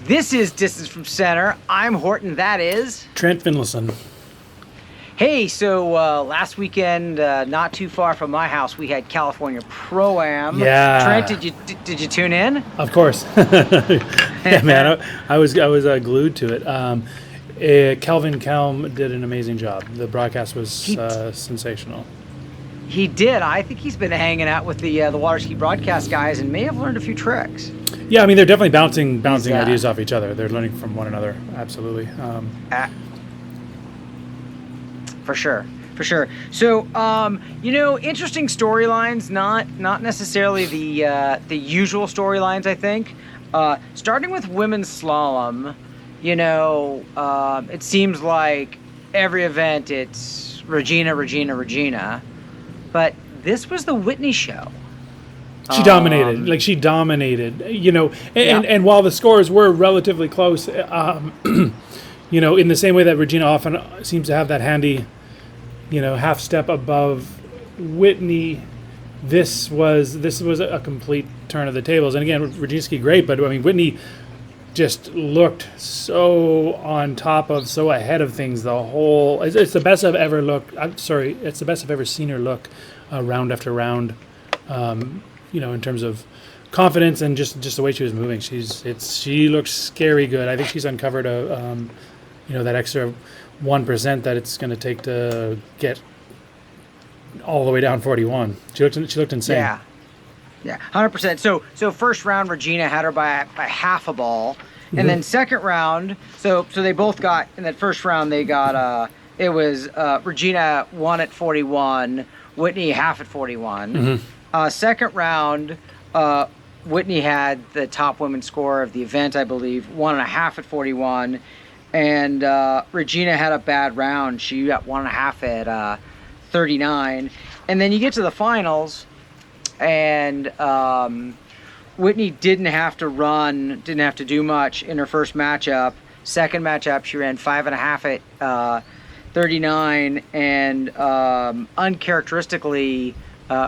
This is Distance from Center. I'm Horton. That is Trent Finlayson. Hey, so last weekend, not too far from my house, we had California Pro-Am. Yeah. Trent, did you tune in? Of course. Yeah, man. I was glued to it. Kelvin Kelm did an amazing job. The broadcast was sensational. He did. I think he's been hanging out with the water ski broadcast guys and may have learned a few tricks. Yeah, I mean, they're definitely bouncing ideas off each other. They're learning from one another. Absolutely. For sure. So, interesting storylines, not necessarily the usual storylines, I think. Starting with women's slalom, it seems like every event it's Regina. But this was the Whitney show. She dominated. And while the scores were relatively close, in the same way that Regina often seems to have that handy, half step above Whitney, this was a complete turn of the tables. And again, Regina skied great, but I mean, Whitney just looked so on top of, so ahead of things. It's the best I've ever looked. It's the best I've ever seen her look, round after round. In terms of confidence and just the way she was moving. She looks scary good. I think she's uncovered that extra 1% that it's going to take to get all the way down 41. She looked insane. Yeah, 100%. So first round, Regina had her by half a ball, and then second round, so they both got in that first round. They got it was Regina won at 41, Whitney half at 41. Second round, Whitney had the top women's score of the event, I believe, 1.5 at 41, and Regina had a bad round. She got 1.5 at 39, and then you get to the finals. And Whitney didn't have to do much in her first matchup. Second matchup, she ran 5.5 at 39, and uncharacteristically,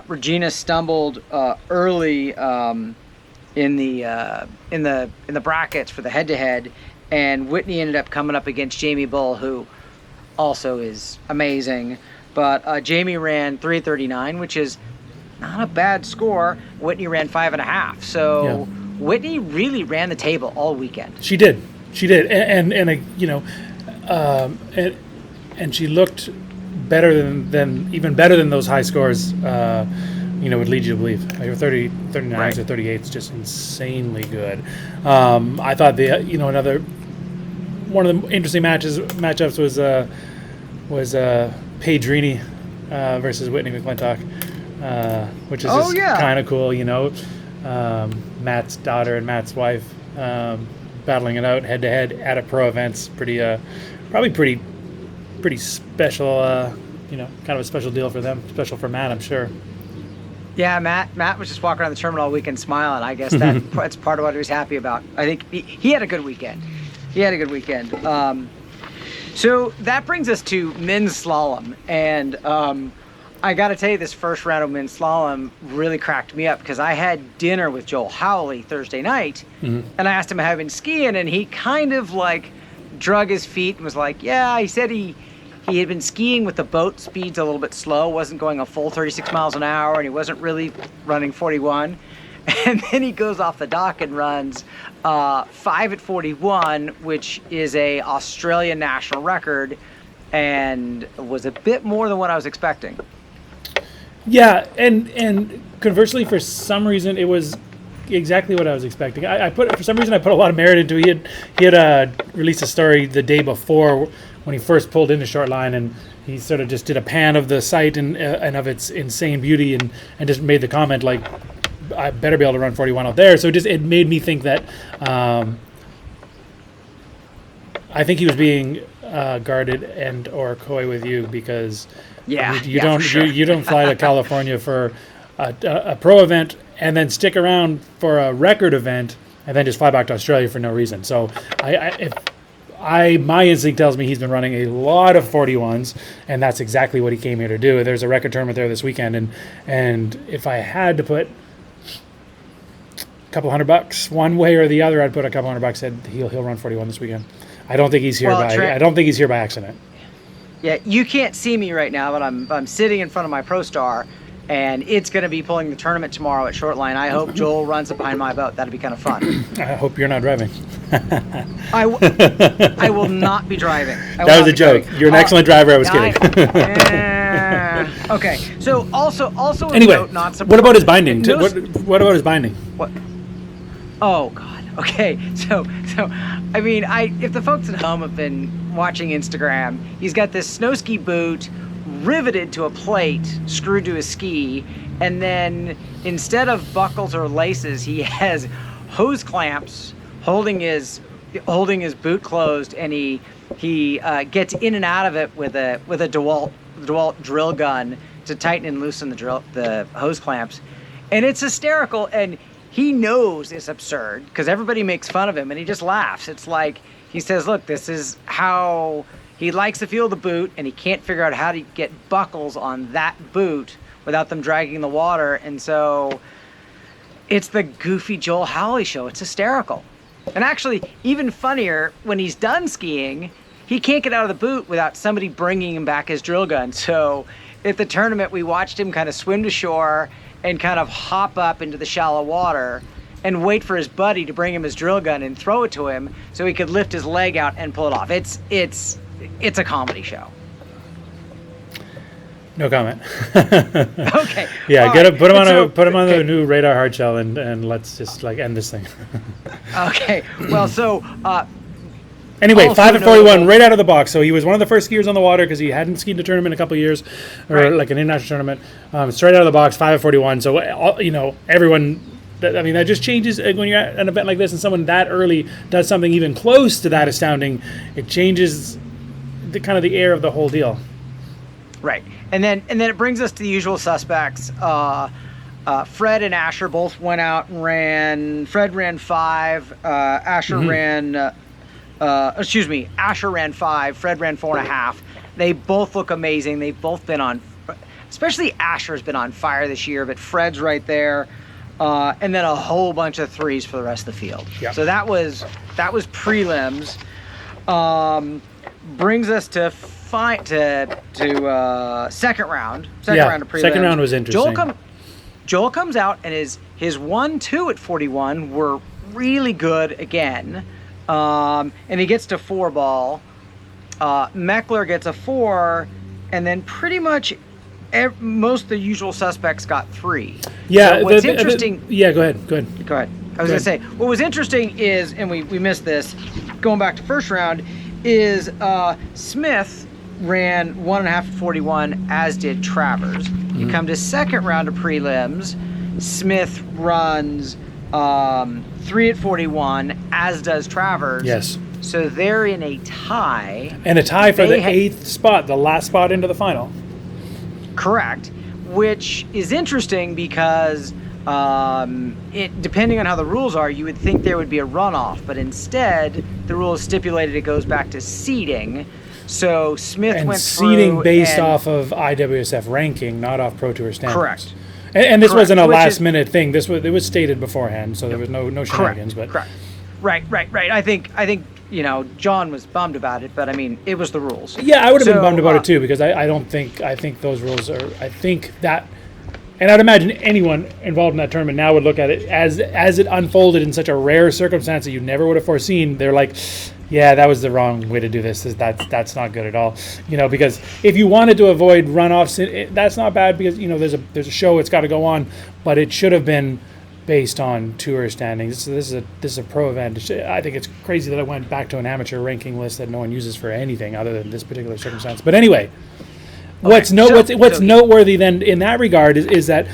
Regina stumbled early in the brackets for the head-to-head, and Whitney ended up coming up against Jamie Bull, who also is amazing. But Jamie ran 3:39, which is not a bad score. Whitney ran 5.5. So Whitney really ran the table all weekend. She did, and she looked better than even better than those high scores. Would lead you to believe. Like 39s or 38s, just insanely good. I thought another one of the interesting matchups was Pedrini versus Whitney McClintock. Which is kind of cool, Matt's daughter and Matt's wife battling it out head to head at a pro event's probably pretty special, kind of a special deal for them, special for Matt, I'm sure. Yeah, Matt was just walking around the terminal all weekend smiling. I guess that's part of what he was happy about. I think he had a good weekend. So that brings us to men's slalom, and I got to tell you, this first round of men's slalom really cracked me up because I had dinner with Joel Howley Thursday night, and I asked him how he'd been skiing, and he kind of drug his feet and was like, yeah, he said he had been skiing with the boat speeds a little bit slow, wasn't going a full 36 miles an hour, and he wasn't really running 41. And then he goes off the dock and runs 5 at 41, which is a Australian national record, and was a bit more than what I was expecting. Yeah, and conversely, for some reason, it was exactly what I was expecting. I put a lot of merit into it. He had released a story the day before when he first pulled into short line, and he sort of just did a pan of the site and of its insane beauty, and just made the comment like, I better be able to run 41 out there. So it made me think that I think he was being guarded and or coy with you because you don't fly to California for a pro event and then stick around for a record event and then just fly back to Australia for no reason. So my instinct tells me he's been running a lot of 41s, and that's exactly what he came here to do. There's a record tournament there this weekend, and if I had to put couple $100 one way or the other. I'd put a couple $100. Said he'll run 41 this weekend. I don't think he's here I don't think he's here by accident. Yeah, you can't see me right now, but I'm sitting in front of my Pro Star, and it's going to be pulling the tournament tomorrow at Shortline. I hope Joel runs it behind my boat. That'd be kind of fun. I hope you're not driving. I will not be driving. That was a joke. Driving. You're an excellent driver. I was kidding. Okay. So also anyway, note, not what about his binding? What about his binding? What? Oh God. Okay. So I mean, if the folks at home have been watching Instagram, he's got this snow ski boot riveted to a plate, screwed to his ski, and then instead of buckles or laces, he has hose clamps holding his boot closed, and he gets in and out of it with a DeWalt drill gun to tighten and loosen the hose clamps, and it's hysterical. And he knows it's absurd because everybody makes fun of him, and he just laughs. It's like he says, "Look, this is how." He likes to feel the boot, and he can't figure out how to get buckles on that boot without them dragging the water. And so it's the goofy Joel Howley show. It's hysterical. And actually, even funnier, when he's done skiing, he can't get out of the boot without somebody bringing him back his drill gun. So at the tournament, we watched him kind of swim to shore and kind of hop up into the shallow water and wait for his buddy to bring him his drill gun and throw it to him so he could lift his leg out and pull it off. It's a comedy show. No comment. Okay. Yeah, put him on the new radar hard shell and let's just end this thing. Okay. Well, so anyway, 5 and 41 right out of the box. So he was one of the first skiers on the water because he hadn't skied a tournament in a couple of years, or like an international tournament. Straight out of the box, 5 and 41. So everyone. That just changes when you're at an event like this and someone that early does something even close to that astounding. It changes the kind of the air of the whole deal. Right. And then it brings us to the usual suspects. Fred and Asher both went out and ran. Fred ran 5. Asher ran. Asher ran 5. Fred ran 4.5. They both look amazing. They've both been on. Especially Asher's been on fire this year, but Fred's right there. And then a whole bunch of 3s for the rest of the field. Yep. So that was prelims. Brings us to second round. Round of prelims. Second round was interesting. Joel comes out, and his 1-2 at 41 were really good again. And he gets to 4 ball. Meckler gets a 4, and then pretty much most of the usual suspects got 3. Yeah, so what's interesting. Yeah, go ahead. Go ahead. I was going to say, what was interesting is, and we missed this, going back to first round, is Smith ran 1.5 at 41, as did Travers. You come to second round of prelims, Smith runs 3 at 41, as does Travers. Yes. So they're in a tie. And a tie for the 8th spot, the last spot into the final. Correct, which is interesting because depending on how the rules are, you would think there would be a runoff, but instead the rule is stipulated it goes back to seeding. So Smith went through seeding based off of IWSF ranking, not off Pro Tour standards. Correct. And this wasn't a last minute thing. It was stated beforehand, so there was no shenanigans. But correct. Right. I think John was bummed about it, but I mean, it was the rules. Yeah, I would have been bummed about it too, because I think those rules are. I think that, and I'd imagine anyone involved in that tournament now would look at it as it unfolded in such a rare circumstance that you never would have foreseen. They're like, yeah, that was the wrong way to do this. That's not good at all. Because if you wanted to avoid runoffs, that's not bad because there's a show, it's got to go on, but it should have been based on tour standings. This is a pro event. I think it's crazy that it went back to an amateur ranking list that no one uses for anything other than this particular circumstance. But anyway, what's noteworthy then in that regard is that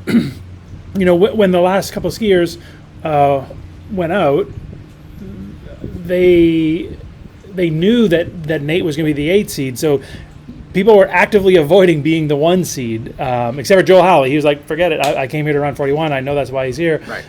when the last couple of skiers went out, they knew that Nate was going to be the 8th seed, so people were actively avoiding being the 1 seed, except for Joel Howley. He was like, "Forget it. I came here to run 41. I know that's why he's here." Right.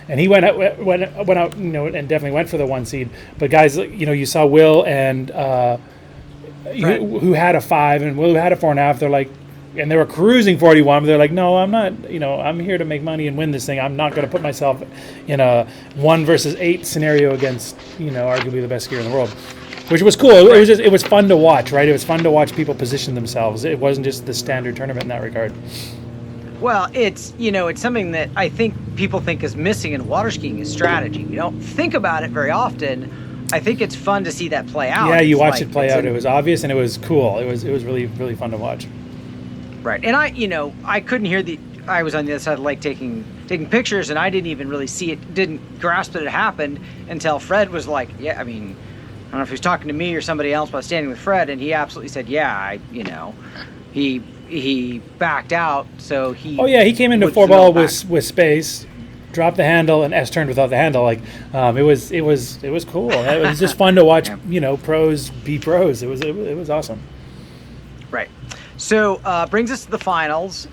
And he went out, and definitely went for the 1 seed. But guys, you saw Will and who had a 5 and Will who had a 4.5. They're like, and they were cruising 41, but they're like, no, I'm not, I'm here to make money and win this thing. I'm not going to put myself in a 1 versus 8 scenario against, arguably the best skier in the world, which was cool. It was fun to watch, right? It was fun to watch people position themselves. It wasn't just the standard tournament in that regard. Well, it's something that I think people think is missing in water skiing is strategy. We don't think about it very often. I think it's fun to see that play out. Yeah, you watched it play out. It was obvious and it was cool. It was really, really fun to watch. Right. And I couldn't hear I was on the other side of the lake taking pictures, and I didn't even really see it, didn't grasp that it happened until Fred was like, yeah, I mean, I don't know if he was talking to me or somebody else, but I was standing with Fred, and he absolutely said, yeah, he backed out, so he... Oh, yeah, he came into 4-ball with space, dropped the handle, and S-turned without the handle. Like, it was cool. It was just fun to watch, pros be pros. It was awesome. Right. So, brings us to the finals.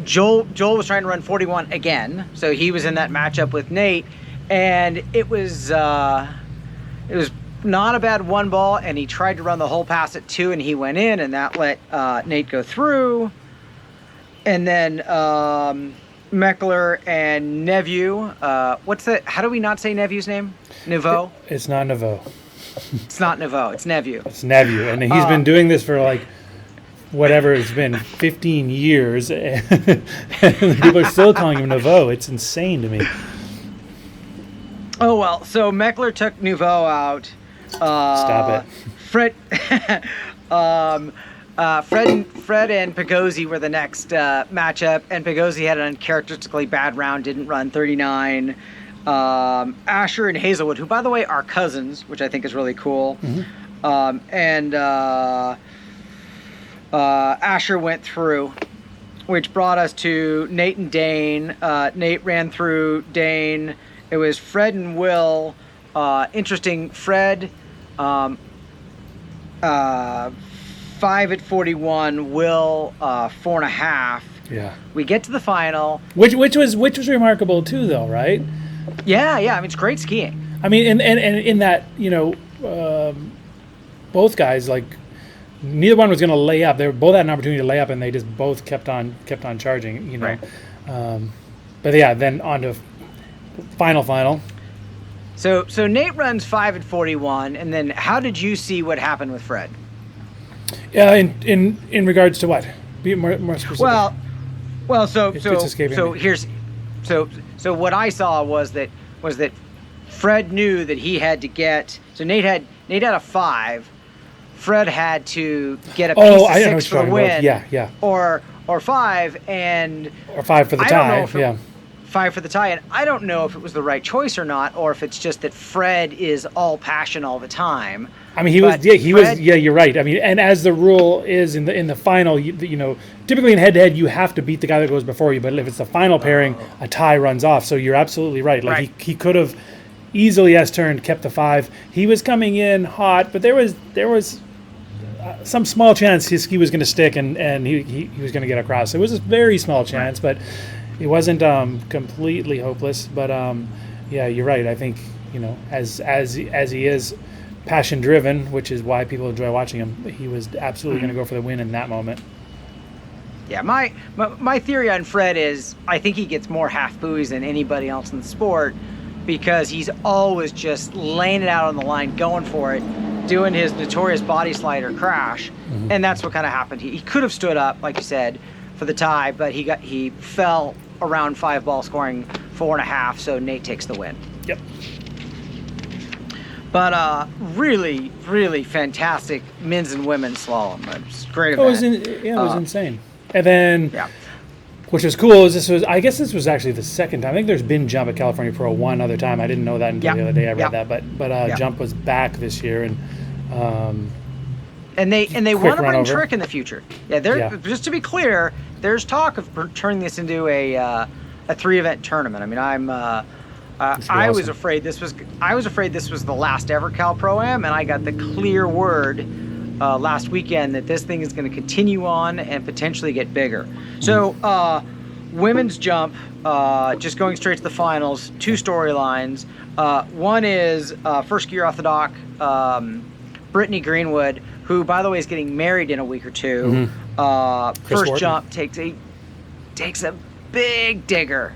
Joel was trying to run 41 again, so he was in that matchup with Nate, and it was not a bad 1 ball, and he tried to run the whole pass at 2, and he went in, and that let Nate go through. And then Meckler and Neveu. How do we not say Neview's name? Nouveau? It's not Nouveau. It's not Nouveau. It's Neveu. It's Neveu, and he's been doing this for like whatever it's been, 15 years, and people are still calling him Nouveau. It's insane to me. Oh well, so Meckler took Nouveau out. Stop it. Fred and Pagozzi were the next matchup, and Pagozzi had an uncharacteristically bad round, didn't run 39. Asher and Hazelwood, who by the way are cousins, which I think is really cool. And Asher went through, which brought us to Nate and Dane. Nate ran through Dane. It was Fred and Will. Interesting, Fred 5 at 41, Will 4.5. Yeah. We get to the final. Which was remarkable too, though, right? Yeah. I mean, it's great skiing. I mean, and in that, both guys, like, neither one was going to lay up. They both had an opportunity to lay up, and they just both kept on charging. Right. But yeah, then on to final. So Nate runs 5 at 41, and then how did you see what happened with Fred? Yeah, in regards to what? Be more specific. Well, so what I saw was that Fred knew that he had to get. So Nate had a 5. Fred had to get a piece of 6 for the win. Yeah. Or 5 and. Or 5 for the tie. Yeah. 5 for the tie, and I don't know if it was the right choice or not, or if it's just that Fred is all passion all the time. I mean, he was. Yeah, you're right. I mean, and as the rule is in the final, typically in head-to-head, you have to beat the guy that goes before you. But if it's the final pairing, a tie runs off. So you're absolutely right. Like right. He could have easily S-turned, kept the 5. He was coming in hot, but there was some small chance his ski was going to stick and he was going to get across. It was a very small chance, but it wasn't completely hopeless. But yeah, you're right. I think as he is passion driven, which is why people enjoy watching him, he was absolutely going to go for the win in that moment. Yeah, my theory on Fred is I think he gets more half buoys than anybody else in the sport because he's always just laying it out on the line, going for it, doing his notorious body slider crash, and that's what kind of happened. He could have stood up, like you said, for the tie, but he fell around 5 ball, scoring 4.5. So Nate takes the win. Yep. But really, really fantastic men's and women's slalom. It was a great event. It was insane. And then, which was cool, is this was actually the second time. I think there's been jump at California Pro one other time. I didn't know that until the other day. I read that, but jump was back this year, and they want to bring trick in the future. Just to be clear, there's talk of turning this into a 3-event tournament. I mean, I was afraid this was the last ever Cal Pro Am, and I got the clear word last weekend that this thing is going to continue on and potentially get bigger. So women's jump, just going straight to the finals, 2 storylines. One is first gear off the dock, Brittany Greenwood, who, by the way, is getting married in a week or two. Chris First Wharton. jump takes a big digger.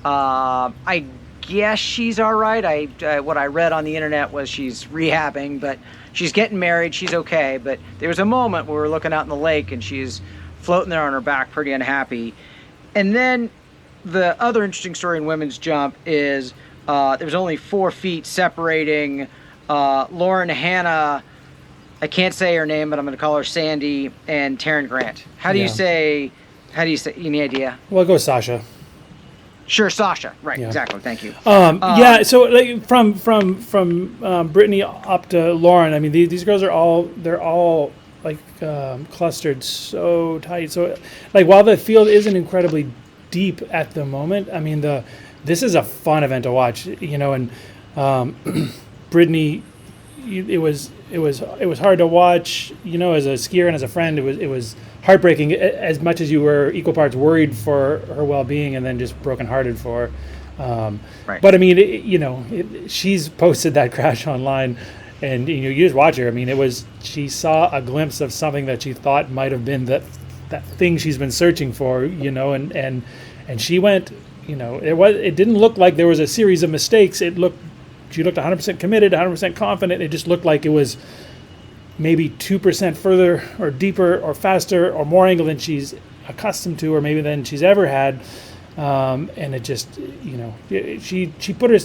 I guess she's all right. What I read on the internet was she's rehabbing, but she's getting married. She's okay. But there was a moment where we were looking out in the lake and she's floating there on her back, pretty unhappy. And then the other interesting story in women's jump is there was only 4 feet separating Lauren Hanna. I can't say her name, but I'm going to call her Sandy, and Taryn Grant. How do you say? Any idea? Well, go Sasha. Sure, Sasha. Right, Yeah. exactly. Thank you. Yeah. So like from Brittany up to Lauren, I mean these girls are all like clustered so tight. So like while the field isn't incredibly deep at the moment, I mean this is a fun event to watch. You know, and Brittany, it was hard to watch. You know, as a skier and as a friend, it was heartbreaking as much as you were equal parts worried for her well-being and then just brokenhearted for her. Right. But I mean, she's posted that crash online, and you just watch her. I mean, she saw a glimpse of something that she thought might have been that thing she's been searching for. You know, and she went. You know, it didn't look like there was a series of mistakes. She looked 100% committed, 100% confident. It just looked like it was maybe 2% further or deeper or faster or more angle than she's accustomed to, or maybe than she's ever had. And it just, you know, she put her,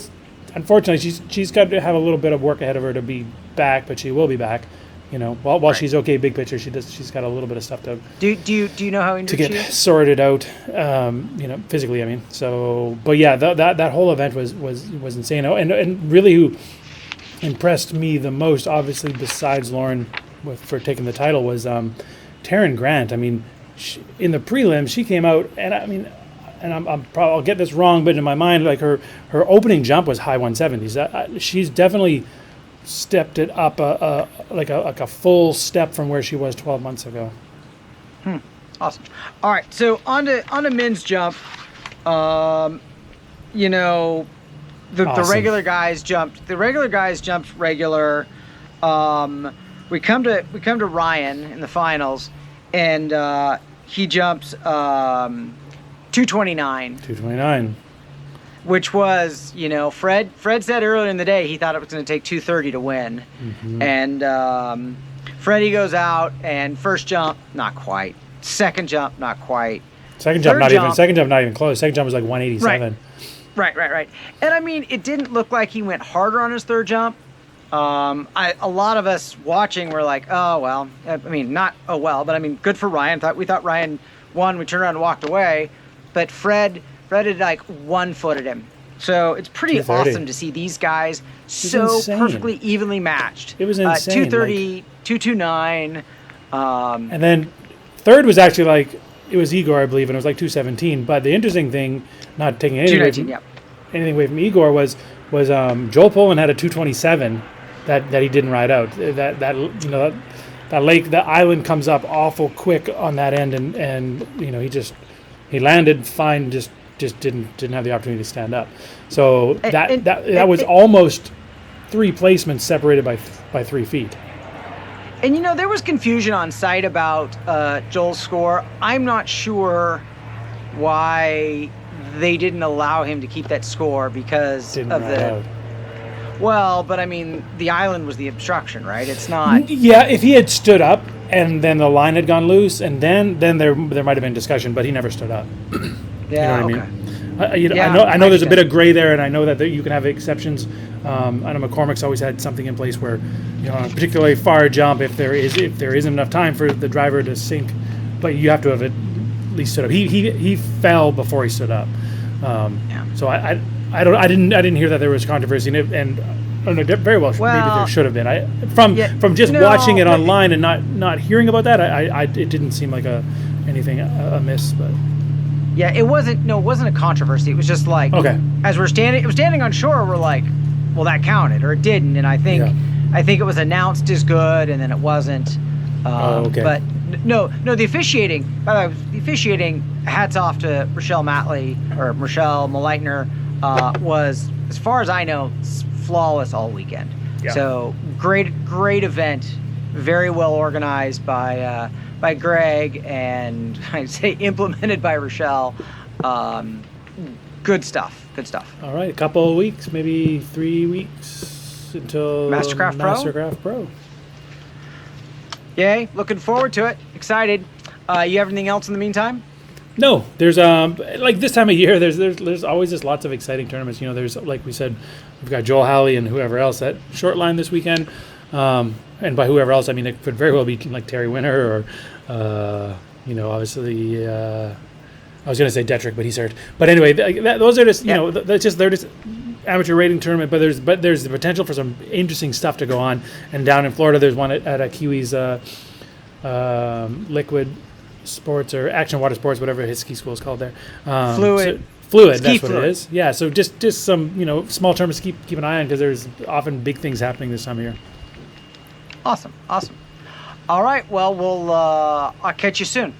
unfortunately, she's got to have a little bit of work ahead of her to be back, but she will be back. You know, while Right. she's okay, big picture, she's got a little bit of stuff to Do you know how injured get she is? sorted out, you know, physically. I mean, so, but yeah, that whole event was insane. Oh, and really, who impressed me the most, obviously, besides Lauren for taking the title, was Taryn Grant. I mean, in the prelims, she came out, and I mean, and I'll get this wrong, but in my mind, like her opening jump was high 170s. She's definitely stepped it up like a full step from where she was 12 months ago. Awesome. All right, so on to men's jump. You know, the Awesome. regular guys jumped. The regular guys jumped regular. We come to Ryan in the finals, and he jumps 229. 229. Which was, you know, Fred said earlier in the day he thought it was going to take 230 to win. And Freddie goes out, and first jump, not quite. Second jump, not quite. Second jump, Third not jump- even close. Second jump was like 187. Right. And I mean, it didn't look like he went harder on his third jump. A lot of us watching were like, oh, well. I mean, not oh, well, but I mean, good for Ryan. We thought Ryan won. We turned around and walked away. But Fred had like 1-footed him. So it's pretty 230. awesome to see these guys so insane. perfectly evenly matched. It was insane, 230, 229. And then third was actually like, it was Igor, I believe, and it was like 217. But the interesting thing, not taking anything away 219, from, yep. anything away from Igor, was Joel Poland had a 227 that he didn't ride out. That you know that lake, the island comes up awful quick on that end, and you know he landed fine, just didn't have the opportunity to stand up. So that was almost 3 placements separated by 3 feet. And you know, there was confusion on site about Joel's score. I'm not sure why they didn't allow him to keep that score because Didn't of ride the. out. Well, but I mean, the island was the obstruction, right? It's not. Yeah, if he had stood up and then the line had gone loose, and then there might have been discussion, but he never stood up. Yeah. You know what okay. I mean? Yeah, I know there's a understand. bit of gray there, and I know that you can have exceptions. I know McCormick's always had something in place where, you know, on a particularly far jump, if there isn't enough time for the driver to sink, but you have to have at least stood up. He fell before he stood up. Yeah. So I didn't hear that there was controversy, and I don't know, very well, maybe there Well, should have been. From just no, watching it but- online and not hearing about that, it didn't seem like anything amiss, but. Yeah, it wasn't a controversy. It was just like, Okay. as it was standing on shore, we're like, well, that counted or it didn't, and I think it was announced as good, and then it wasn't. Okay. But no, the officiating. By the way, the officiating. Hats off to Rochelle Maleitner. Was, as far as I know, flawless all weekend. Yeah. So great event. very well organized by Greg, and I'd say implemented by Rochelle. Good stuff. Good stuff. All right, a couple of weeks, maybe 3 weeks until Mastercraft Pro. Yay! Looking forward to it. Excited. You have anything else in the meantime? No, there's like this time of year, there's always just lots of exciting tournaments. You know, there's, like we said, we've got Joel Halley and whoever else at short line this weekend. And by whoever else, I mean it could very well be like Terry Winter or obviously I was going to say Detrick, but he's hurt. But anyway, those are just they're just amateur rating tournament. But there's the potential for some interesting stuff to go on. And down in Florida, there's one at a Kiwi's Liquid Sports or Action Water Sports, whatever his ski school is called there. Fluid. Fluid, Ski that's Fluid. what it is. Yeah, so just some small tournaments to keep an eye on, because there's often big things happening this time of year. Awesome. All right. Well, I'll catch you soon.